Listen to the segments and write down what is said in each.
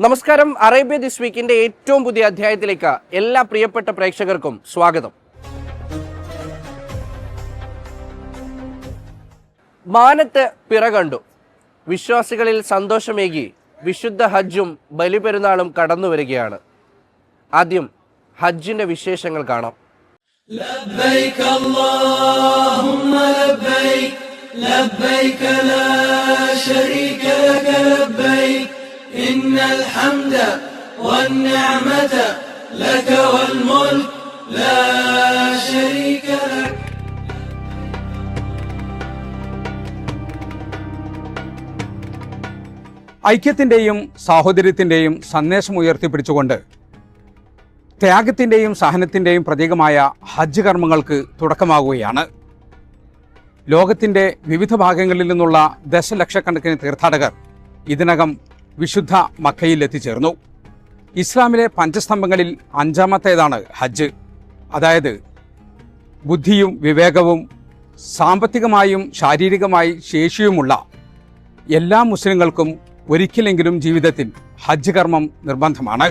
നമസ്കാരം. Arabia this വീക്കിന്റെ ഏറ്റവും പുതിയ അധ്യായത്തിലേക്ക് എല്ലാ പ്രിയപ്പെട്ട പ്രേക്ഷകർക്കും സ്വാഗതം. മാനത്ത് പിറ കണ്ടു. വിശ്വാസികളിൽ സന്തോഷമേകി വിശുദ്ധ ഹജ്ജും ബലിപെരുന്നാളും കടന്നു വരികയാണ്. ആദ്യം ഹജ്ജിന്റെ വിശേഷങ്ങൾ കാണാം. ലബ്ബൈക അല്ലാഹുമ്മ ലബ്ബൈക ലബ്ബൈക ലാ ശരീക ലക ലബ്ബൈക ഇന്നൽ ഹംദ വന്നിഅമത ലക വൽ മുൽക് ലാ ശരീക ലക. ഐക്യത്തിൻ്റെയും സാഹോദര്യത്തിൻ്റെയും സന്ദേശം ഉയർത്തിപ്പിടിച്ചുകൊണ്ട് ത്യാഗത്തിൻ്റെയും സഹനത്തിൻ്റെയും പ്രതീകമായ ഹജ്ജ് കർമ്മങ്ങൾക്ക് തുടക്കമാകുകയാണ്. ലോകത്തിൻ്റെ വിവിധ ഭാഗങ്ങളിൽ നിന്നുള്ള ദശലക്ഷക്കണക്കിന് തീർത്ഥാടകർ ഇതിനകം വിശുദ്ധ മക്കയിൽ എത്തിച്ചേർന്നു. ഇസ്ലാമിലെ പഞ്ചസ്തംഭങ്ങളിൽ അഞ്ചാമത്തേതാണ് ഹജ്ജ്. അതായത് ബുദ്ധിയും വിവേകവും സാമ്പത്തികമായും ശാരീരികമായി ശേഷിയുമുള്ള എല്ലാ മുസ്ലിങ്ങൾക്കും ഒരിക്കലെങ്കിലും ജീവിതത്തിൽ ഹജ്ജ് കർമ്മം നിർബന്ധമാണ്.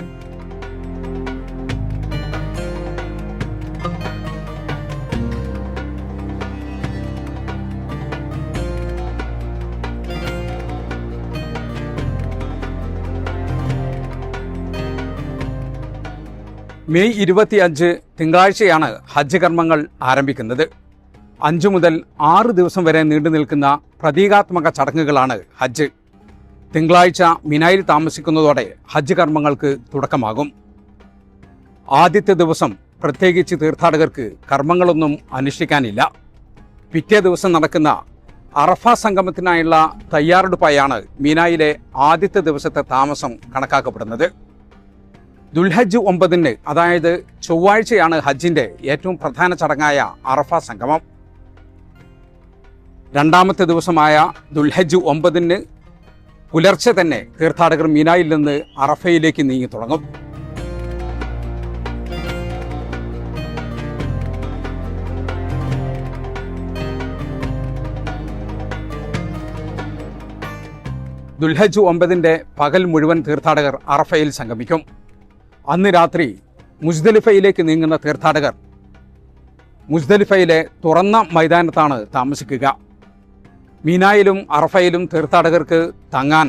മെയ് 25 തിങ്കളാഴ്ചയാണ് ഹജ്ജ് കർമ്മങ്ങൾ ആരംഭിക്കുന്നത്. 5 മുതൽ 6 ദിവസം വരെ നീണ്ടു നിൽക്കുന്ന പ്രതീകാത്മക ചടങ്ങുകളാണ് ഹജ്ജ്. തിങ്കളാഴ്ച മിനായിൽ താമസിക്കുന്നതോടെ ഹജ്ജ് കർമ്മങ്ങൾക്ക് തുടക്കമാകും. ആദ്യത്തെ ദിവസം പ്രത്യേകിച്ച് തീർത്ഥാടകർക്ക് കർമ്മങ്ങളൊന്നും അനുഷ്ഠിക്കാനില്ല. പിറ്റേ ദിവസം നടക്കുന്ന അറഫ സംഗമത്തിനായുള്ള തയ്യാറെടുപ്പായാണ് മിനായിലെ ആദ്യത്തെ ദിവസത്തെ താമസം കണക്കാക്കപ്പെടുന്നത്. ദുൽഹജ്ജ് 9 അതായത് ചൊവ്വാഴ്ചയാണ് ഹജ്ജിന്റെ ഏറ്റവും പ്രധാന ചടങ്ങായ അറഫ സംഗമം. രണ്ടാമത്തെ ദിവസമായ ദുൽഹജ്ജ് 9 പുലർച്ചെ തന്നെ തീർത്ഥാടകർ മിനായിൽ നിന്ന് അറഫയിലേക്ക് നീങ്ങി തുടങ്ങും. ദുൽഹജ്ജ് 9 പകൽ മുഴുവൻ തീർത്ഥാടകർ അറഫയിൽ സംഗമിക്കും. അന്ന് രാത്രി മുസ്ദലിഫയിലേക്ക് നീങ്ങുന്ന തീർത്ഥാടകർ മുസ്ദലിഫയിലെ തുറന്ന മൈതാനത്താണ് താമസിക്കുക. മീനായിലും അറഫയിലും തീർത്ഥാടകർക്ക് തങ്ങാൻ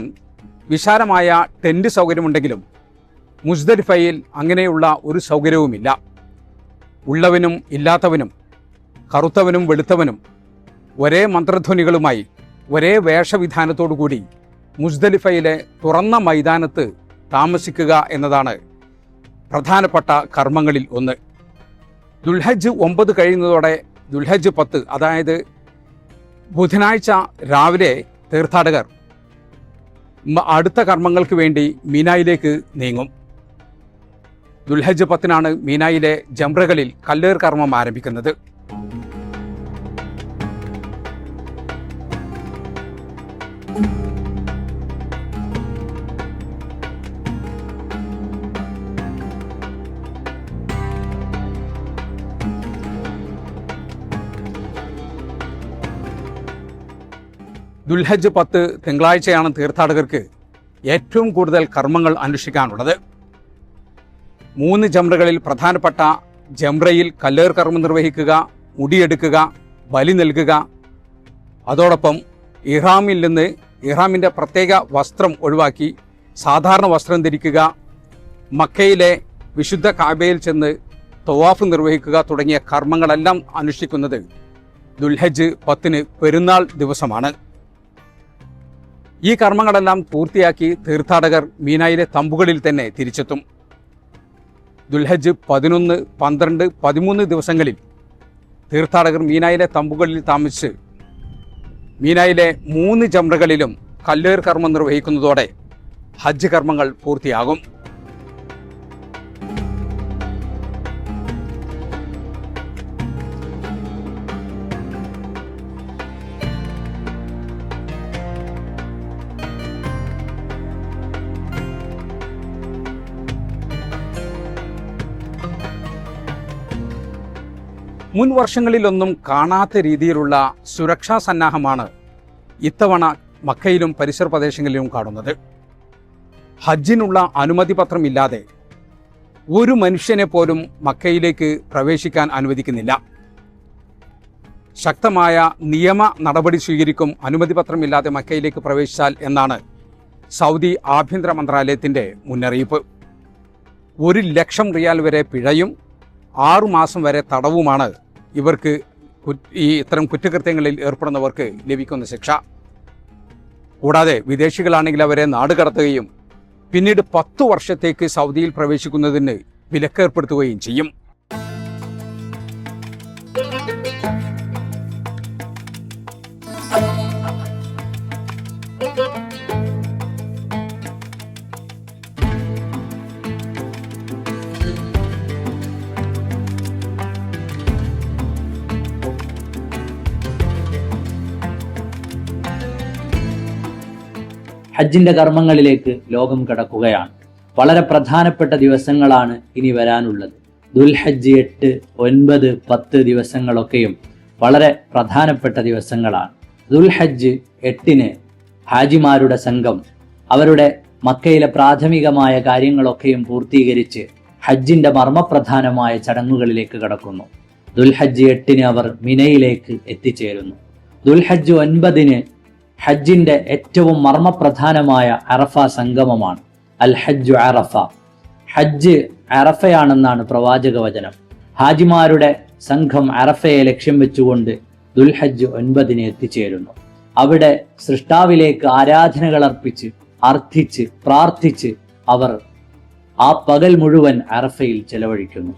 വിശാലമായ ടെന്റ് സൗകര്യമുണ്ടെങ്കിലും മുസ്ദലിഫയിൽ അങ്ങനെയുള്ള ഒരു സൗകര്യവുമില്ല. ഉള്ളവനും ഇല്ലാത്തവനും കറുത്തവനും വെളുത്തവനും ഒരേ മന്ത്രധ്വനികളുമായി ഒരേ വേഷവിധാനത്തോടുകൂടി മുസ്ദലിഫയിലെ തുറന്ന മൈതാനത്ത് താമസിക്കുക എന്നതാണ് പ്രധാനപ്പെട്ട കർമ്മങ്ങളിൽ ഒന്ന്. ദുൽഹജ്ജ് 9 കഴിയുന്നതോടെ ദുൽഹജ്ജ് 10 അതായത് ബുധനാഴ്ച രാവിലെ തീർത്ഥാടകർ അടുത്ത കർമ്മങ്ങൾക്ക് വേണ്ടി മീനായിലേക്ക് നീങ്ങും. ദുൽഹജ്ജ് 10 മീനായിലെ ജംറകളിൽ കല്ലേർ കർമ്മം ആരംഭിക്കുന്നത്. ദുൽഹജ്ജ് 10 തിങ്കളാഴ്ചയാണ് തീർത്ഥാടകർക്ക് ഏറ്റവും കൂടുതൽ കർമ്മങ്ങൾ അനുഷ്ഠിക്കാനുള്ളത്. 3 ജംറകളിൽ പ്രധാനപ്പെട്ട ജംറയിൽ കല്ലേർ കർമ്മം നിർവഹിക്കുക, മുടിയെടുക്കുക, ബലി നൽകുക, അതോടൊപ്പം ഇഹ്റാമിൽ നിന്ന് ഇഹ്റാമിൻ്റെ പ്രത്യേക വസ്ത്രം ഒഴിവാക്കി സാധാരണ വസ്ത്രം ധരിക്കുക, മക്കയിലെ വിശുദ്ധ കാബയിൽ ചെന്ന് തവാഫ് നിർവഹിക്കുക തുടങ്ങിയ കർമ്മങ്ങളെല്ലാം അനുഷ്ഠിക്കുന്നത് ദുൽഹജ്ജ് 10 പെരുന്നാൾ ദിവസമാണ്. ഈ കർമ്മങ്ങളെല്ലാം പൂർത്തിയാക്കി തീർത്ഥാടകർ മീനായിലെ തമ്പുകളിൽ തന്നെ തിരിച്ചെത്തും. ദുൽഹജ്ജ് 11, 12, 13 ദിവസങ്ങളിൽ തീർത്ഥാടകർ മീനായിലെ തമ്പുകളിൽ താമസിച്ച് മീനായിലെ 3 ജംറകളിലും കല്ലേർ കർമ്മം നിർവഹിക്കുന്നതോടെ ഹജ്ജ് കർമ്മങ്ങൾ പൂർത്തിയാകും. മുൻ വർഷങ്ങളിലൊന്നും കാണാത്ത രീതിയിലുള്ള സുരക്ഷാ സന്നാഹമാണ് ഇത്തവണ മക്കയിലും പരിസര പ്രദേശങ്ങളിലും കാണുന്നത്. ഹജ്ജിനുള്ള അനുമതി പത്രമില്ലാതെ ഒരു മനുഷ്യനെ പോലും മക്കയിലേക്ക് പ്രവേശിക്കാൻ അനുവദിക്കുന്നില്ല. ശക്തമായ നിയമ നടപടി സ്വീകരിക്കും അനുമതി പത്രമില്ലാതെ മക്കയിലേക്ക് പ്രവേശിച്ചാൽ എന്നാണ് സൗദി ആഭ്യന്തര മന്ത്രാലയത്തിൻ്റെ മുന്നറിയിപ്പ്. 1,00,000 റിയാൽ വരെ പിഴയും 6 മാസം വരെ തടവുമാണ് ഇവർക്ക് ഇത്തരം കുറ്റകൃത്യങ്ങളിൽ ഏർപ്പെടുന്നവർക്ക് ലഭിക്കുന്ന ശിക്ഷ. കൂടാതെ വിദേശികളാണെങ്കിൽ അവരെ നാടുകടത്തുകയും പിന്നീട് 10 വർഷത്തേക്ക് സൗദിയിൽ പ്രവേശിക്കുന്നതിന് വിലക്കേർപ്പെടുത്തുകയും ചെയ്യും. ഹജ്ജിന്റെ കർമ്മങ്ങളിലേക്ക് ലോകം കടക്കുകയാണ്. വളരെ പ്രധാനപ്പെട്ട ദിവസങ്ങളാണ് ഇനി വരാനുള്ളത്. ദുൽഹജ്ജ് 8, 9, 10 ദിവസങ്ങളൊക്കെയും വളരെ പ്രധാനപ്പെട്ട ദിവസങ്ങളാണ്. ദുൽഹജ്ജ് 8-ന് ഹാജിമാരുടെ സംഘം അവരുടെ മക്കയിലെ പ്രാഥമികമായ കാര്യങ്ങളൊക്കെയും പൂർത്തീകരിച്ച് ഹജ്ജിന്റെ മർമ്മപ്രധാനമായ ചടങ്ങുകളിലേക്ക് കടക്കുന്നു. ദുൽഹജ്ജ് 8-ന് അവർ മിനയിലേക്ക് എത്തിച്ചേരുന്നു. ദുൽഹജ്ജ് 9-ന് ഹജ്ജിന്റെ ഏറ്റവും മർമ്മപ്രധാനമായ അറഫ സംഗമമാണ്. അൽ ഹജ്ജു അറഫ. ഹജ്ജ് അറഫയാണെന്നാണ് പ്രവാചക വചനം. ഹാജിമാരുടെ സംഘം അറഫയെ ലക്ഷ്യം വെച്ചുകൊണ്ട് ദുൽഹജ്ജ് 9-ന് എത്തിച്ചേരുന്നു. അവിടെ സൃഷ്ടാവിലേക്ക് ആരാധനകൾ അർപ്പിച്ച് അർത്ഥിച്ച് പ്രാർത്ഥിച്ച് അവർ ആ പകൽ മുഴുവൻ അറഫയിൽ ചെലവഴിക്കുന്നു.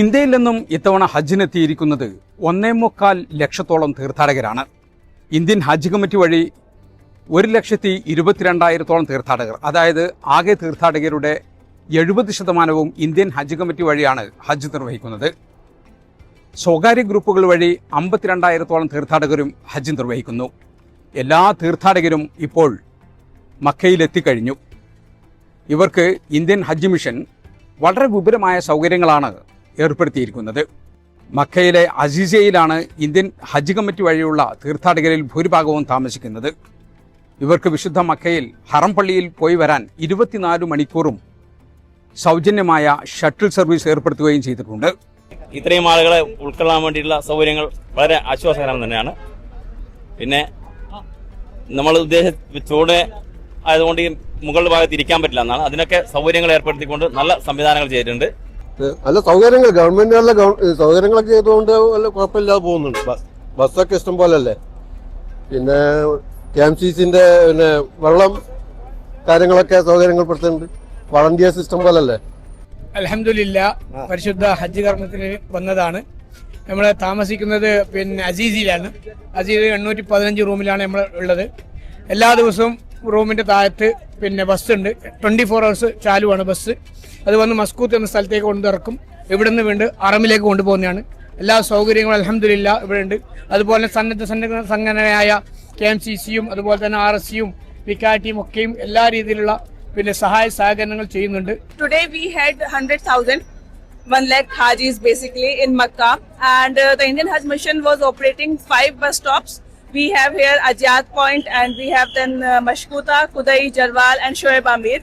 ഇന്ത്യയിൽ നിന്നും ഇത്തവണ ഹജ്ജിനെത്തിയിരിക്കുന്നത് 1.25 ലക്ഷത്തോളം തീർത്ഥാടകരാണ്. ഇന്ത്യൻ ഹജ്ജ് കമ്മിറ്റി വഴി 1,22,000 തീർത്ഥാടകർ, അതായത് ആകെ തീർത്ഥാടകരുടെ 70% ഇന്ത്യൻ ഹജ്ജ് കമ്മിറ്റി വഴിയാണ് ഹജ്ജ് നിർവഹിക്കുന്നത്. സ്വകാര്യ ഗ്രൂപ്പുകൾ വഴി 52,000 തീർത്ഥാടകരും ഹജ്ജ് നിർവഹിക്കുന്നു. എല്ലാ തീർത്ഥാടകരും ഇപ്പോൾ മക്കയിലെത്തിക്കഴിഞ്ഞു. ഇവർക്ക് ഇന്ത്യൻ ഹജ്ജ് മിഷൻ വളരെ വിപുലമായ സൗകര്യങ്ങളാണ് ഏർപ്പെടുത്തിയിരിക്കുന്നത്. മക്കയിലെ അസീസയിലാണ് ഇന്ത്യൻ ഹജ്ജ് കമ്മിറ്റി വഴിയുള്ള തീർത്ഥാടകരിൽ ഭൂരിഭാഗവും താമസിക്കുന്നത്. ഇവർക്ക് വിശുദ്ധ മക്കയിൽ ഹറം പള്ളിയിൽ പോയി വരാൻ 24 മണിക്കൂറും സൗജന്യമായ ഷട്ടിൽ സർവീസ് ഏർപ്പെടുത്തുകയും ചെയ്തിട്ടുണ്ട്. ഇത്രയും ആളുകളെ ഉൾക്കൊള്ളാൻ വേണ്ടിയിട്ടുള്ള സൗകര്യങ്ങൾ വളരെ ആശ്വാസകരം തന്നെയാണ്. പിന്നെ നമ്മൾ ഉദ്ദേശിച്ച ചൂട് ആയതുകൊണ്ട് ഈ മുകളുടെ ഭാഗത്ത് ഇരിക്കാൻ പറ്റില്ല എന്നാണ്. അതിനൊക്കെ സൗകര്യങ്ങൾ ഏർപ്പെടുത്തിക്കൊണ്ട് നല്ല സംവിധാനങ്ങൾ ചെയ്തിട്ടുണ്ട്. നല്ല സൗകര്യങ്ങൾ ഗവൺമെന്റിനുള്ള സൗകര്യങ്ങളൊക്കെ ചെയ്തുകൊണ്ട് വല്ല കുഴപ്പമില്ലാതെ പോകുന്നുണ്ട്. ബസ്സൊക്കെ ഇഷ്ടം പോലെ അല്ലേ. പിന്നെ KMCCന്റെ പിന്നെ വെള്ളം കാര്യങ്ങളൊക്കെ സൗകര്യങ്ങൾ പെടുത്തുന്നുണ്ട്. വളണ്ടിയർ സിസ്റ്റം പോലെ അല്ലേ. അൽഹംദുലില്ലാ, പരിശുദ്ധ ഹജ്ജ് കർമ്മത്തിന് വന്നതാണ്. നമ്മൾ താമസിക്കുന്നത് പിന്നെ അസീസിലാണ്. അസീസ് 815 റൂമിലാണ് നമ്മൾ ഉള്ളത്. എല്ലാ ദിവസവും റൂമിന്റെ താഴത്ത് പിന്നെ ബസ് ഉണ്ട്. 24 hours ചാലുവാണ് ബസ്. അത് വന്ന് മസ്കൂത്ത് എന്ന സ്ഥലത്തേക്ക് കൊണ്ടിറക്കും. ഇവിടുന്ന് വീണ്ടും അറമിലേക്ക് കൊണ്ടുപോകുന്നതാണ്. എല്ലാ സൗകര്യങ്ങളും അൽഹംദുലില്ലാ ഇവിടെ ഉണ്ട്. അതുപോലെ സന്നദ്ധ സംഘടനയായ KMCCയും അതുപോലെ തന്നെ RSCയും വിക്കാറ്റിയും ഒക്കെയും എല്ലാ രീതിയിലുള്ള പിന്നെ സഹായ സഹകരണങ്ങൾ ചെയ്യുന്നുണ്ട്. Today we had 100,000 1 lakh Hajis basically in Makkah, and the Indian Hajj Mission was operating 5 bus stops. We have here Ajyat Point, and we have then Mashkuta, Kudai, Jarwal and Shoaib Amir.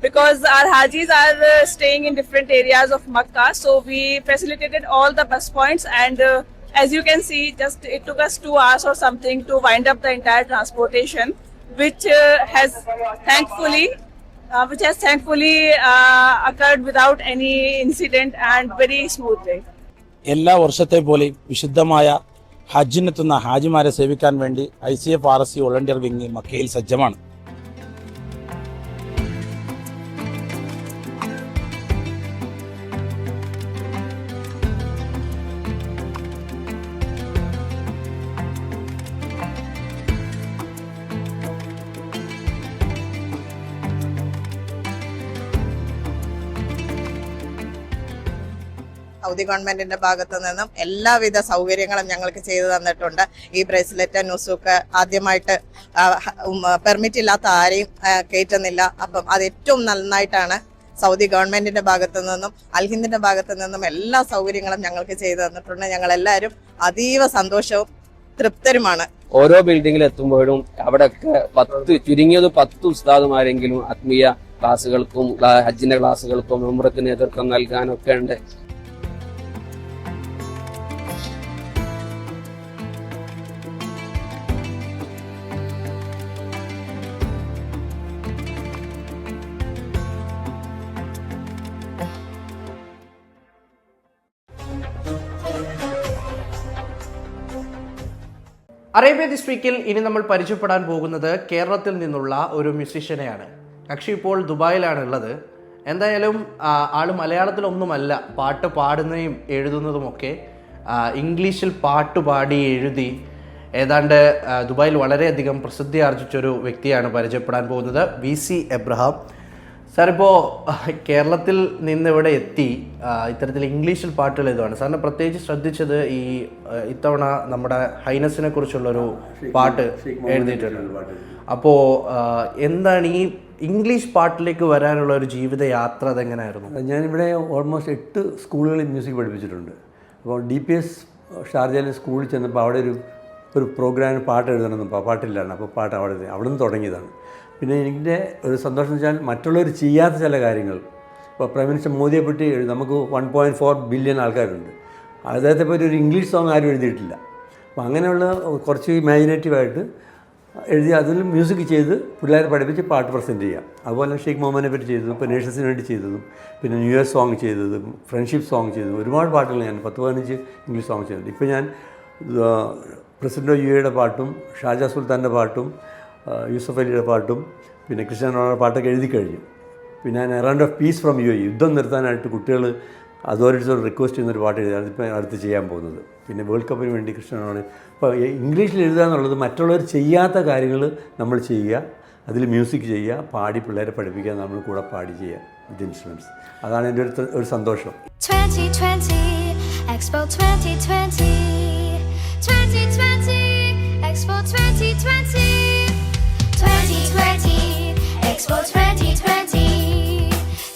Because our Hajis are staying in different areas of Makkah, so we facilitated all the bus points, and as you can see, just it took us 2 hours or something to wind up the entire transportation, which has thankfully occurred without any incident and very smoothly. എല്ലാ വർഷത്തെ പോലെ വിശുദ്ധമായ ഹജ്ജിനെത്തുന്ന ഹാജിമാരെ സേവിക്കാൻ വേണ്ടി ICF RSC volunteer wing മക്കയിൽ സജ്ജമാണ്. Saudi ഗവൺമെന്റിന്റെ ഭാഗത്തു നിന്നും എല്ലാവിധ സൗകര്യങ്ങളും ഞങ്ങൾക്ക് ചെയ്തു തന്നിട്ടുണ്ട്. ഈ ബ്രേസ്ലെറ്റ് നുസൂക്ക് ആദ്യമായിട്ട് പെർമിറ്റ് ഇല്ലാത്ത ആരെയും കയറ്റുന്നില്ല. അപ്പം അത് ഏറ്റവും നന്നായിട്ടാണ് സൗദി ഗവൺമെന്റിന്റെ ഭാഗത്തു നിന്നും അൽഹിന്ദിന്റെ ഭാഗത്തു നിന്നും എല്ലാ സൗകര്യങ്ങളും ഞങ്ങൾക്ക് ചെയ്തു തന്നിട്ടുണ്ട്. ഞങ്ങളെല്ലാവരും അതീവ സന്തോഷവും തൃപ്തരുമാണ്. ഓരോ ബിൽഡിങ്ങിൽ എത്തുമ്പോഴും അവിടെയൊക്കെ ചുരുങ്ങിയത് 10 ഉസ്താദുമാരെങ്കിലും ആത്മീയ ക്ലാസ്സുകൾക്കും ഹജ്ജിന്റെ ക്ലാസ്സുകൾക്കും ഉംറയ്ക്ക് നേതൃത്വം നൽകാനൊക്കെ ഉണ്ട്. അറേബ്യ ദിസ് വീക്കിൽ ഇനി നമ്മൾ പരിചയപ്പെടാൻ പോകുന്നത് കേരളത്തിൽ നിന്നുള്ള ഒരു മ്യൂസീഷ്യനെയാണ്. കക്ഷി ഇപ്പോൾ ദുബായിലാണ് ഉള്ളത്. എന്തായാലും ആള് മലയാളത്തിലൊന്നുമല്ല പാട്ട് പാടുന്നതും എഴുതുന്നതുമൊക്കെ ഇംഗ്ലീഷിൽ പാട്ട് പാടി എഴുതി ഏതാണ്ട് ദുബായിൽ വളരെയധികം പ്രസിദ്ധി ആർജിച്ചൊരു വ്യക്തിയാണ് പരിചയപ്പെടാൻ പോകുന്നത്. VC Abraham sir. ഇപ്പോൾ കേരളത്തിൽ നിന്ന് ഇവിടെ എത്തി ഇത്തരത്തിൽ ഇംഗ്ലീഷിൽ പാട്ടുകൾ എഴുതുകയാണ്. സാറിന് പ്രത്യേകിച്ച് ശ്രദ്ധിച്ചത് ഇത്തവണ നമ്മുടെ ഹൈനസിനെ കുറിച്ചുള്ളൊരു പാട്ട് എഴുതിയിട്ടുണ്ട്. അപ്പോൾ എന്താണ് ഈ ഇംഗ്ലീഷ് പാട്ടിലേക്ക് വരാനുള്ള ഒരു ജീവിത യാത്ര അതെങ്ങനെയായിരുന്നു? ഞാനിവിടെ ഓൾമോസ്റ്റ് 8 സ്കൂളുകളിൽ മ്യൂസിക് പഠിപ്പിച്ചിട്ടുണ്ട്. അപ്പോൾ DPS ഷാർജയിലെ സ്കൂളിൽ ചെന്നപ്പോൾ അവിടെ ഒരു പ്രോഗ്രാമിന് പാട്ട് എഴുതണമെന്ന് പാട്ടില്ലായിരുന്നു. അപ്പോൾ പാട്ട് അവിടെ നിന്ന് തുടങ്ങിയതാണ്. പിന്നെ എൻ്റെ ഒരു സന്തോഷം വെച്ചാൽ മറ്റുള്ളവർ ചെയ്യാത്ത ചില കാര്യങ്ങൾ, ഇപ്പോൾ പ്രൈം മിനിസ്റ്റർ മോദിയെ പറ്റി നമുക്ക് 1.4 ബില്യൺ ആൾക്കാരുണ്ട്. അദ്ദേഹത്തെ പറ്റി ഒരു ഇംഗ്ലീഷ് സോങ് ആരും എഴുതിയിട്ടില്ല. അപ്പോൾ അങ്ങനെയുള്ള കുറച്ച് ഇമാജിനേറ്റീവായിട്ട് എഴുതി അതിൽ മ്യൂസിക് ചെയ്ത് പിള്ളേരെ പഠിപ്പിച്ച് പാട്ട് പ്രസൻറ്റ് ചെയ്യാം. അതുപോലെ ഷെയ്ഖ് മുഹമ്മദിനെ പറ്റി ചെയ്തതും, ഇപ്പോൾ നേഴ്സസിന് വേണ്ടി ചെയ്തതും, പിന്നെ ന്യൂ ഇയർ സോങ് ചെയ്തതും, ഫ്രണ്ട്ഷിപ്പ് സോങ് ചെയ്തതും, ഒരുപാട് പാട്ടുകൾ ഞാൻ 10-15 ഇംഗ്ലീഷ് സോങ് ചെയ്തിട്ടുണ്ട്. ഇപ്പോൾ ഞാൻ പ്രസിഡന്റ് ഓഫ് UAE പാട്ടും ഷാജ സുൽത്താൻ്റെ പാട്ടും യൂസഫ് അലിയുടെ പാട്ടും പിന്നെ ക്രിസ്ത്യാനോ റൊണാൾഡോയുടെ പാട്ടൊക്കെ എഴുതി കഴിഞ്ഞു. പിന്നെ ഞാൻ around of peace from UAE യുദ്ധം നിർത്താനായിട്ട് കുട്ടികൾ അതോറിറ്റീസോട് റിക്വസ്റ്റ് ചെയ്യുന്നൊരു പാട്ട് എഴുതി. അതിപ്പോൾ അടുത്ത് ചെയ്യാൻ പോകുന്നത്. പിന്നെ വേൾഡ് കപ്പിന് വേണ്ടി ക്രിസ്ത്യാനോ റൊണാൾഡോ. അപ്പോൾ ഇംഗ്ലീഷിൽ എഴുതുക എന്നുള്ളത് മറ്റുള്ളവർ ചെയ്യാത്ത കാര്യങ്ങൾ നമ്മൾ ചെയ്യുക, അതിൽ മ്യൂസിക് ചെയ്യുക, പാടി പിള്ളേരെ പഠിപ്പിക്കുക, നമ്മൾ കൂടെ പാടി ചെയ്യുക വിത്ത് ഇൻസ്ട്രുമെൻറ്റ്സ്. അതാണ് എൻ്റെ ഒരു സന്തോഷം. 2020 Expo 2020 2020 Expo 2020 2020 Expo 2020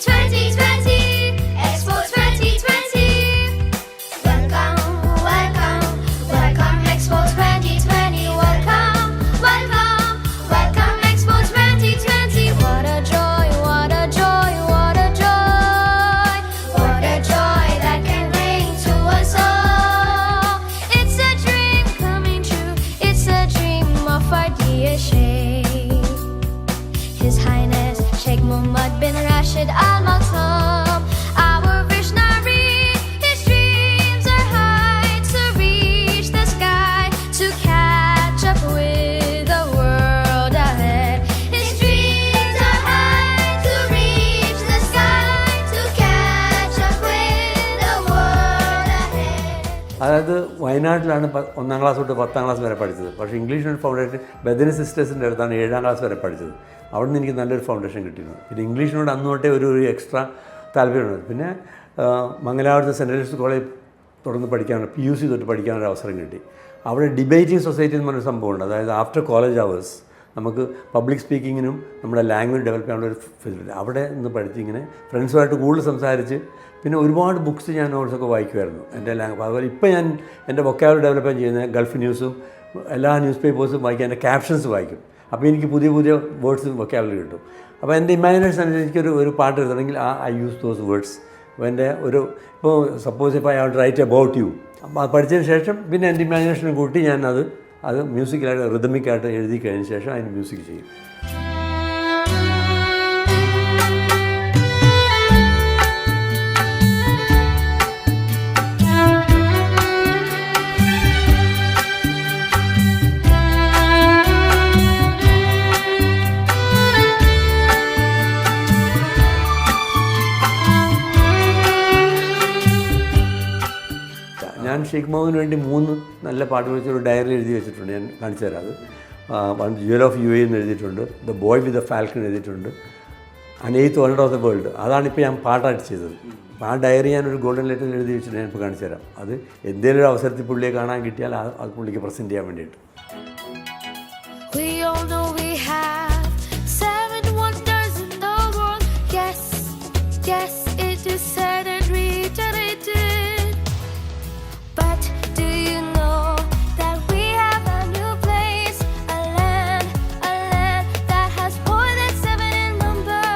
2020 Expo 2020 Welcome, welcome, welcome Expo 2020 Welcome, welcome, welcome Expo 2020 What a joy, what a joy, what a joy What a joy that can bring to us all It's a dream coming true It's a dream of our dear Sheikh His Highness Sheikh Mohammed bin Rashid Al Maktoum, our visionary. His dreams are high to reach the sky, to catch up with the world ahead. His dreams are high to reach the sky, to catch up with the world ahead. അതായത് വയനാട്ടിലാണ് 1ാം class തൊട്ട് 10ാം class വരെ പഠിച്ചത്. പക്ഷേ English foundation Bethany സിസ്റ്റേഴ്സിൻ്റെ അടുത്താണ് 7ാം class വരെ പഠിച്ചത്. അവിടെ നിന്ന് എനിക്ക് നല്ലൊരു ഫൗണ്ടേഷൻ കിട്ടിയിരുന്നു. പിന്നെ ഇംഗ്ലീഷിനോട് അന്ന് തൊട്ടേ ഒരു എക്സ്ട്രാ താല്പര്യമുണ്ട്. പിന്നെ മംഗലാപുരത്ത് സെൻറ്റ് ജോസഫ് കോളേജ് തുടർന്ന് പഠിക്കാനുള്ള PUC തൊട്ട് പഠിക്കാനൊരു അവസരം കിട്ടി. അവിടെ ഡിബേറ്റിംഗ് സൊസൈറ്റി എന്ന് പറഞ്ഞൊരു സംഭവമുണ്ട്. അതായത് ആഫ്റ്റർ കോളേജ് അവേഴ്സ് നമുക്ക് പബ്ലിക് സ്പീക്കിങ്ങിനും നമ്മുടെ ലാംഗ്വേജ് ഡെവലപ്പ് ചെയ്യാനുള്ള ഒരു ഫെസിലിറ്റി അവിടെ നിന്ന് പഠിച്ച് ഇങ്ങനെ ഫ്രണ്ട്സുമായിട്ട് കൂടുതൽ സംസാരിച്ച് പിന്നെ ഒരുപാട് ബുക്സ് ഞാൻ നോട്ട്സൊക്കെ വായിക്കുമായിരുന്നു എൻ്റെ ലാംഗ്വേജ്. അതുപോലെ ഇപ്പോൾ ഞാൻ എൻ്റെ വൊക്കാബുലറി ഡെവലപ്പ് ചെയ്യുന്ന ഗൾഫ് ന്യൂസും എല്ലാ ന്യൂസ് പേപ്പേഴ്സും വായിക്കാൻ എൻ്റെ ക്യാപ്ഷൻസ് വായിക്കും. അപ്പോൾ എനിക്ക് പുതിയ പുതിയ വേർഡ്സും വൊക്കാബുലറി കിട്ടും. അപ്പോൾ എൻ്റെ ഇമാജിനേഷൻ അനുസരിച്ച് എനിക്കൊരു പാട്ട് എഴുതണമെങ്കിൽ ഐ യൂസ് ദോസ് വേർഡ്സ്. അപ്പോൾ എൻ്റെ ഇപ്പോൾ സപ്പോസ് ഇപ്പോൾ I have to write about you, അപ്പോൾ അത് പഠിച്ചതിന് ശേഷം പിന്നെ എൻ്റെ ഇമാജിനേഷൻ കൂട്ടി ഞാൻ അത് മ്യൂസിക്കലായിട്ട് റിതമിക്കായിട്ട് എഴുതി കഴിഞ്ഞ ശേഷം അതിന് മ്യൂസിക് ചെയ്യും. ഞാൻ ഷെയ്ഖ് മുഹമ്മദിന് വേണ്ടി 3 നല്ല പാട്ട് വെച്ചൊരു ഡയറി എഴുതി വെച്ചിട്ടുണ്ട്. ഞാൻ കാണിച്ചു തരാം. അത് ജുവൽ ഓഫ് UAE എന്ന് എഴുതിയിട്ടുണ്ട്, the boy with the falcon എഴുതിയിട്ടുണ്ട്, and 8th wonder of the world. അതാണിപ്പോൾ ഞാൻ പാട്ടായിട്ട് ചെയ്തത്. അപ്പോൾ ആ ഡയറി ഞാനൊരു ഗോൾഡൻ ലെറ്ററിൽ എഴുതി വെച്ചിട്ട് ഞാനിപ്പോൾ കാണിച്ചു തരാം. അത് എന്തെങ്കിലും ഒരു അവസരത്തിൽ പുള്ളിയെ കാണാൻ കിട്ടിയാൽ അത് പുള്ളിക്ക് പ്രസൻറ്റ് ചെയ്യാൻ വേണ്ടിയിട്ട്. We all know we have 7 wonders in the world. Yes, yes, it is said and reiterated. But do you know that we have a new place, a land that has more than 7 in number?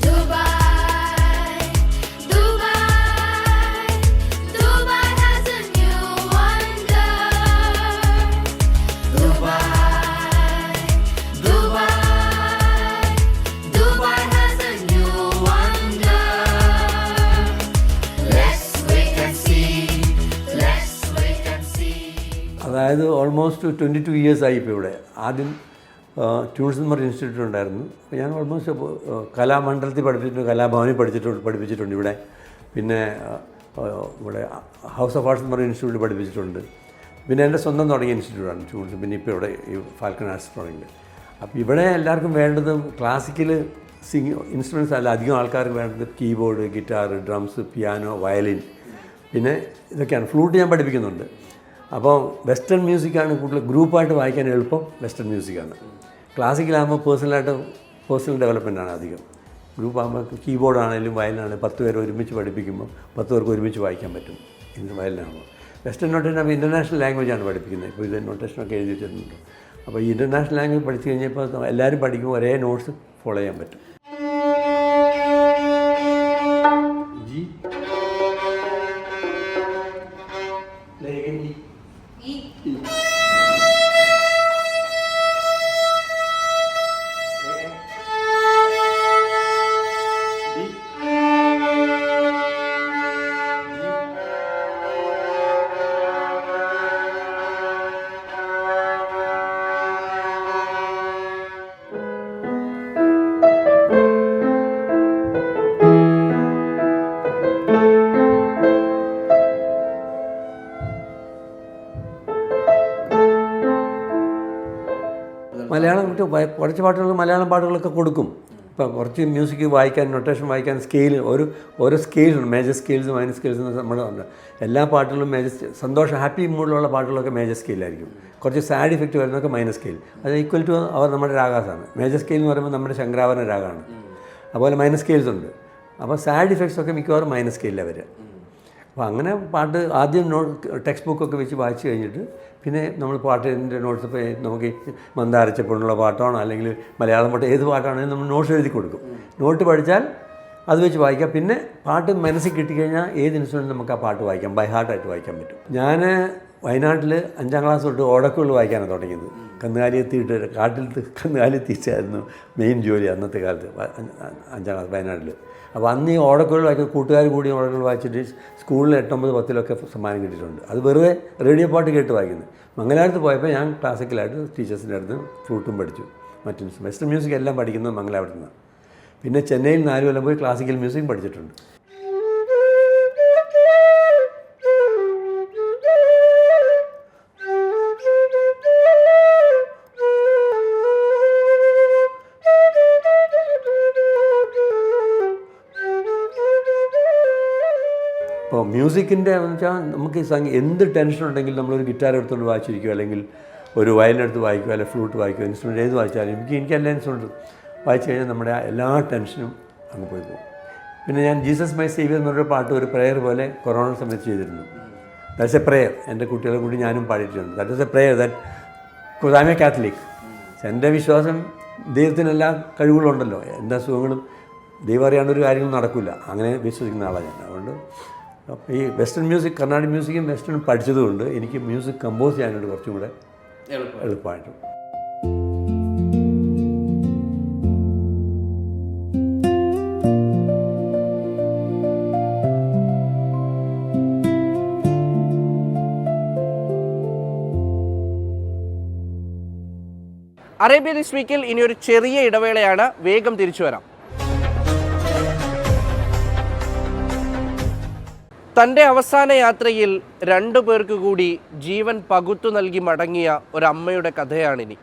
Dubai, Dubai, Dubai has a new wonder. Dubai, Dubai, Dubai has a new wonder. Less we can see, less we can see. അതായത് almost 22 years ആയി ഇപ്പോൾ ഇവിടെ. ആദ്യം ട്യൂണിസം institute ഉണ്ടായിരുന്നു. അപ്പോൾ ഞാൻ almost കലാമണ്ഡലത്തിൽ പഠിപ്പിച്ചിട്ടുണ്ട്, കലാഭവനിൽ പഠിപ്പിച്ചിട്ടുണ്ട് ഇവിടെ. പിന്നെ ഇവിടെ ഹൗസ് ഓഫ് ആർട്സ് എന്ന് പറഞ്ഞ ഇൻസ്റ്റിറ്റ്യൂട്ടിൽ പഠിപ്പിച്ചിട്ടുണ്ട്. പിന്നെ എൻ്റെ സ്വന്തം തുടങ്ങിയ ഇൻസ്റ്റിറ്റ്യൂട്ടാണ് ട്യൂണിസം. പിന്നെ ഇപ്പോൾ ഇവിടെ ഈ ഫാൽക്കൺ ആർട്സ് തുടങ്ങിയത്. അപ്പോൾ ഇവിടെ എല്ലാവർക്കും വേണ്ടത് ക്ലാസിക്കൽ ഇൻസ്ട്രുമെൻറ്റ്സ് അല്ല, അധികം ആൾക്കാർക്ക് വേണ്ടത് keyboard, guitar, drums, piano, violin, പിന്നെ ഇതൊക്കെയാണ്. ഫ്ലൂട്ട് ഞാൻ പഠിപ്പിക്കുന്നുണ്ട്. അപ്പോൾ വെസ്റ്റേൺ മ്യൂസിക്കാണ് കൂടുതൽ ഗ്രൂപ്പായിട്ട് വായിക്കാൻ എളുപ്പം. വെസ്റ്റേൺ മ്യൂസിക്കാണ്. ക്ലാസിക്കലാകുമ്പോൾ പേഴ്സണൽ ഡെവലപ്മെൻറ്റാണ് അധികം. ഗ്രൂപ്പാകുമ്പോൾ കീബോർഡാണെങ്കിലും വയലിനാണെങ്കിലും 10 പേര് ഒരുമിച്ച് പഠിപ്പിക്കുമ്പോൾ 10 പേർക്ക് ഒരുമിച്ച് വായിക്കാൻ പറ്റും. ഇന്ന് വയലിനാകുമ്പോൾ വെസ്റ്റേൺ നൊട്ടേഷൻ ആകുമ്പോൾ ഇൻ്റർനാഷണൽ ലാംഗ്വേജാണ് പഠിപ്പിക്കുന്നത്. ഇപ്പോൾ ഇത് നൊട്ടേഷനൊക്കെ എഴുതി വെച്ചിട്ടുണ്ട്. അപ്പോൾ ഈ ഇൻ്റർനാഷണൽ ലാംഗ്വേജ് പഠിച്ചു കഴിഞ്ഞപ്പോൾ എല്ലാവരും പഠിക്കുമ്പോൾ ഒരേ നോട്ട്സ് ഫോളോ ചെയ്യാൻ പറ്റും. മലയാളം കുറച്ച് പാട്ടുകൾ മലയാളം പാട്ടുകളൊക്കെ കൊടുക്കും. ഇപ്പോൾ കുറച്ച് മ്യൂസിക് വായിക്കാൻ, നൊട്ടേഷൻ വായിക്കാൻ സ്കെയിൽ ഓരോ സ്കെയിലുണ്ട്. മേജർ സ്കെയിൽസ്, മൈനർ സ്കെയിൽസ് നമ്മുടെ ഉണ്ട്. എല്ലാ പാട്ടുകളും സന്തോഷം, ഹാപ്പി മൂഡിലുള്ള പാട്ടുകളൊക്കെ മേജർ സ്കെയിലായിരിക്കും. കുറച്ച് സാഡ് ഇഫക്റ്റ് വരുന്നതൊക്കെ മൈനർ സ്കെയിൽ. അത് ഈക്വൽ ടു അവർ നമ്മുടെ രാഗാസാണ്. മേജർ സ്കെയിൽ എന്ന് പറയുമ്പോൾ നമ്മുടെ ശങ്കരാഭരണ രാഗമാണ്. അതുപോലെ മൈനർ സ്കെയിൽസ് ഉണ്ട്. അപ്പോൾ സാഡ് ഇഫക്ട്സ് ഒക്കെ മിക്കവാറും മൈനർ സ്കെയിലാണ് വരിക. അപ്പോൾ അങ്ങനെ പാട്ട് ആദ്യം ടെക്സ്റ്റ് ബുക്കൊക്കെ വെച്ച് വായിച്ചു കഴിഞ്ഞിട്ട് പിന്നെ നമ്മൾ പാട്ടിൻ്റെ നോട്ട്സ് ഇപ്പോൾ നമുക്ക് മന്ദാരച്ചപ്പോഴുള്ള പാട്ടാണോ അല്ലെങ്കിൽ മലയാളം പാട്ട് ഏത് പാട്ടാണെങ്കിലും നമ്മൾ നോട്ട്സ് എഴുതി കൊടുക്കും. നോട്ട് പഠിച്ചാൽ അത് വെച്ച് വായിക്കാം. പിന്നെ പാട്ട് മനസ്സിൽ കിട്ടിക്കഴിഞ്ഞാൽ ഏത് ഇൻസ്ട്രുമെൻറ്റ് നമുക്ക് ആ പാട്ട് വായിക്കാം, ബൈ ഹാർട്ടായിട്ട് വായിക്കാൻ പറ്റും. ഞാൻ വയനാട്ടിൽ 5ാം ക്ലാസ് തൊട്ട് ഓടക്കുകൾ വായിക്കാനാണ് തുടങ്ങിയത്. കന്നുകാലിയെത്തിയിട്ട് കാട്ടിൽ കന്നുകാലിയെത്തിച്ചായിരുന്നു മെയിൻ ജോലി അന്നത്തെ കാലത്ത്. 5ാം ക്ലാസ് വയനാട്ടിൽ. അപ്പോൾ അന്ന് ഈ ഓടക്കുകൾ വായിക്കുക, കൂട്ടുകാർ കൂടി ഓടക്കുകൾ വായിച്ചിട്ട് സ്കൂളിൽ 8, 9, 10 സമ്മാനം കിട്ടിയിട്ടുണ്ട്. അത് വെറുതെ റേഡിയോ പാട്ട് കേട്ട് വായിക്കുന്നത്. മംഗലാപുരത്ത് പോയപ്പോൾ ഞാൻ ക്ലാസിക്കലായിട്ട് ടീച്ചേഴ്സിൻ്റെ അടുത്ത് ഫ്ലൂട്ടും പഠിച്ചു. മറ്റു വെസ്റ്റേൺ മ്യൂസിക് എല്ലാം പഠിക്കുന്നത് മംഗലാപുരത്ത് നിന്നാണ്. പിന്നെ ചെന്നൈയിൽ 4 കൊല്ലം പോയി ക്ലാസിക്കൽ മ്യൂസിക് പഠിച്ചിട്ടുണ്ട്. ഇപ്പോൾ മ്യൂസിക്കിൻ്റെ എന്ന് വെച്ചാൽ നമുക്ക് എന്ത് ടെൻഷൻ ഉണ്ടെങ്കിലും നമ്മളൊരു ഗിറ്റാർ എടുത്തുകൊണ്ട് വായിച്ചിരിക്കുക, അല്ലെങ്കിൽ ഒരു വയലിനെടുത്ത് വായിക്കുക, അല്ലെങ്കിൽ ഫ്ലൂട്ട് വായിക്കുക, ഇൻസ്ട്രുമെൻറ്റ് ഏത് വായിച്ചാലും എനിക്ക് എല്ലാ ഇൻസ്ട്രുമെൻറ്റും വായിച്ചു കഴിഞ്ഞാൽ നമ്മുടെ എല്ലാ ടെൻഷനും അങ്ങ് പോയി പോകും. പിന്നെ ഞാൻ ജീസസ് മൈ സേവിയർ എന്നൊരു പാട്ട് ഒരു പ്രെയർ പോലെ കൊറോണ സമയത്ത് ചെയ്തിരുന്നു. That's A prayer. എൻ്റെ കുട്ടികളെ കൂടി ഞാനും പാടിയിട്ടുണ്ട്. That is A prayer that I M A Catholic. എൻ്റെ വിശ്വാസം ദൈവത്തിന് എല്ലാ കഴിവുകളുണ്ടല്ലോ, എല്ലാ സുഖങ്ങളും ദൈവം അറിയാണ്ടൊരു കാര്യങ്ങളും നടക്കില്ല. അങ്ങനെ വിശ്വസിക്കുന്ന ആളാണ് ഞാൻ. അതുകൊണ്ട് ഈ വെസ്റ്റേൺ മ്യൂസിക്, കർണാടിക് മ്യൂസിക്കും വെസ്റ്റേൺ പഠിച്ചതുകൊണ്ട് എനിക്ക് മ്യൂസിക് കമ്പോസ് ചെയ്യാനായിട്ട് കുറച്ചും കൂടെ എളുപ്പമായിട്ടും. അറേബ്യ ദിസ് വീക്കിൽ ഇനിയൊരു ചെറിയ ഇടവേളയാണ്. വേഗം തിരിച്ചു വരാം. തൻ്റെ അവസാന യാത്രയിൽ 2 പേർക്ക് കൂടി ജീവൻ പകുത്തു നൽകി മടങ്ങിയ ഒരമ്മയുടെ കഥയാണിനി.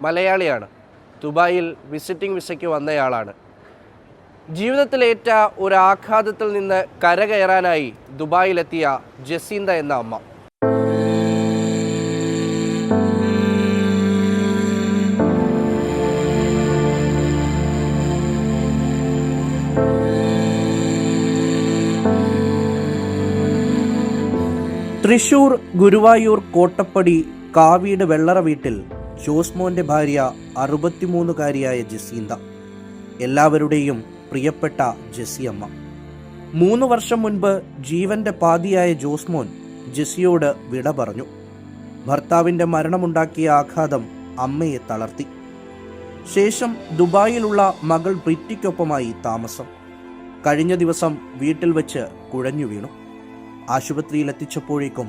മലയാളിയാണ്, ദുബായിൽ വിസിറ്റിംഗ് വിസയ്ക്ക് വന്നയാളാണ്. ജീവിതത്തിലേറ്റ ഒരു ആഘാതത്തിൽ നിന്ന് കരകയറാനായി ദുബായിലെത്തിയ ജസീന്ത എന്ന അമ്മ. തൃശൂർ ഗുരുവായൂർ കോട്ടപ്പടി കാവീട് വെള്ളറ വീട്ടിൽ ജോസ്മോന്റെ ഭാര്യ 63-കാരിയായ ജസീന്ത, എല്ലാവരുടെയും പ്രിയപ്പെട്ട ജസിയമ്മ. 3 വർഷം മുൻപ് ജീവന്റെ പാതിയായ ജോസ്മോൻ ജസിയോട് വിട പറഞ്ഞു. ഭർത്താവിന്റെ മരണമുണ്ടാക്കിയ ആഘാതം അമ്മയെ തളർത്തി. ശേഷം ദുബായിലുള്ള മകൾ ബ്രിറ്റിക്കൊപ്പമായി താമസം. കഴിഞ്ഞ ദിവസം വീട്ടിൽ വെച്ച് കുഴഞ്ഞു വീണു. ആശുപത്രിയിലെത്തിച്ചപ്പോഴേക്കും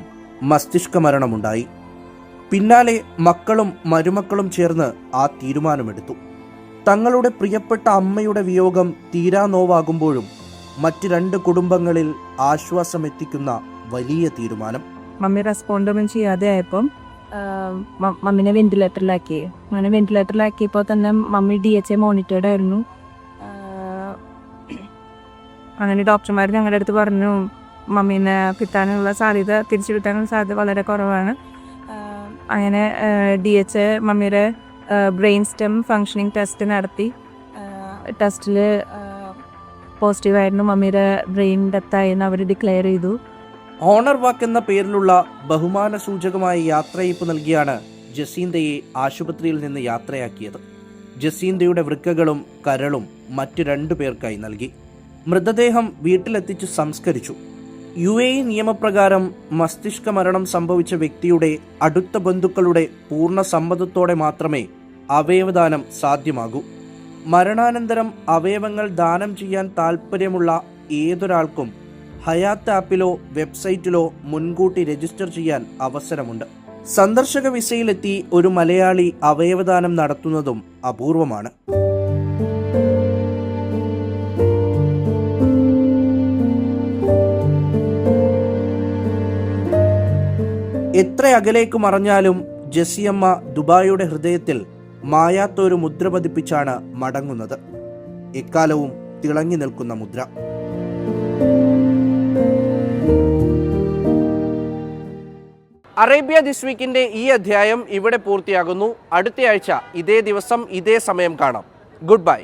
മസ്തിഷ്ക മരണമുണ്ടായി. പിന്നാലെ മക്കളും മരുമക്കളും ചേർന്ന് ആ തീരുമാനമെടുത്തു. തങ്ങളുടെ പ്രിയപ്പെട്ട അമ്മയുടെ വിയോഗം തീരാ നോവാകുമ്പോഴും മറ്റ് 2 കുടുംബങ്ങളിൽ ആശ്വാസമെത്തിക്കുന്ന വലിയ തീരുമാനം. മമ്മി റെസ്പോണ്ടൊന്നും ചെയ്യാതെ ആയപ്പം മമ്മിനെ വെന്റിലേറ്ററിലാക്കി. അങ്ങനെ വെന്റിലേറ്ററിലാക്കിയപ്പോൾ തന്നെ മമ്മി DHA മോണിറ്റേർഡ് ആയിരുന്നു. അങ്ങനെ ഡോക്ടർമാർ ഞങ്ങളുടെ അടുത്ത് പറഞ്ഞു മമ്മീനെ കിട്ടാനുള്ള സാധ്യത, തിരിച്ചു കിട്ടാനുള്ള സാധ്യത വളരെ കുറവാണ്. അങ്ങനെ DHA മമ്മിയുടെ ബ്രെയിൻ സ്റ്റെം ഫങ്ഷനിങ് ടെസ്റ്റ് നടത്തി. ടെസ്റ്റിൽ പോസിറ്റീവായിരുന്നു. മമ്മിയുടെ ബ്രെയിൻ ഡെത്തായെന്ന് അവർ ഡിക്ലെയർ ചെയ്തു. ഓണർ വാക്ക് എന്ന പേരിലുള്ള ബഹുമാന സൂചകമായ യാത്രയയപ്പ് നൽകിയാണ് ജസീന്തയെ ആശുപത്രിയിൽ നിന്ന് യാത്രയാക്കിയത്. ജസീന്തയുടെ വൃക്കകളും കരളും മറ്റ് 2 പേർക്കായി നൽകി. മൃതദേഹം വീട്ടിലെത്തിച്ച് സംസ്കരിച്ചു. UAE നിയമപ്രകാരം മസ്തിഷ്ക മരണം സംഭവിച്ച വ്യക്തിയുടെ അടുത്ത ബന്ധുക്കളുടെ പൂർണ്ണ സമ്മതത്തോടെ മാത്രമേ അവയവദാനം സാധ്യമാകൂ. മരണാനന്തരം അവയവങ്ങൾ ദാനം ചെയ്യാൻ താൽപ്പര്യമുള്ള ഏതൊരാൾക്കും ഹയാത്ത് ആപ്പിലോ വെബ്സൈറ്റിലോ മുൻകൂട്ടി രജിസ്റ്റർ ചെയ്യാൻ അവസരമുണ്ട്. സന്ദർശക വിസയിലെത്തി ഒരു മലയാളി അവയവദാനം നടത്തുന്നതും അപൂർവമാണ്. എത്ര അകലേക്ക് മറഞ്ഞാലും ജസിയമ്മ ദുബായിയുടെ ഹൃദയത്തിൽ മായാത്തൊരു മുദ്ര പതിപ്പിച്ചാണ് മടങ്ങുന്നത്. എക്കാലവും തിളങ്ങി നിൽക്കുന്ന മുദ്ര. അറേബ്യ ദിസ് വീക്കിന്റെ ഈ അധ്യായം ഇവിടെ പൂർത്തിയാകുന്നു. അടുത്തയാഴ്ച ഇതേ ദിവസം ഇതേ സമയം കാണാം. Good bye.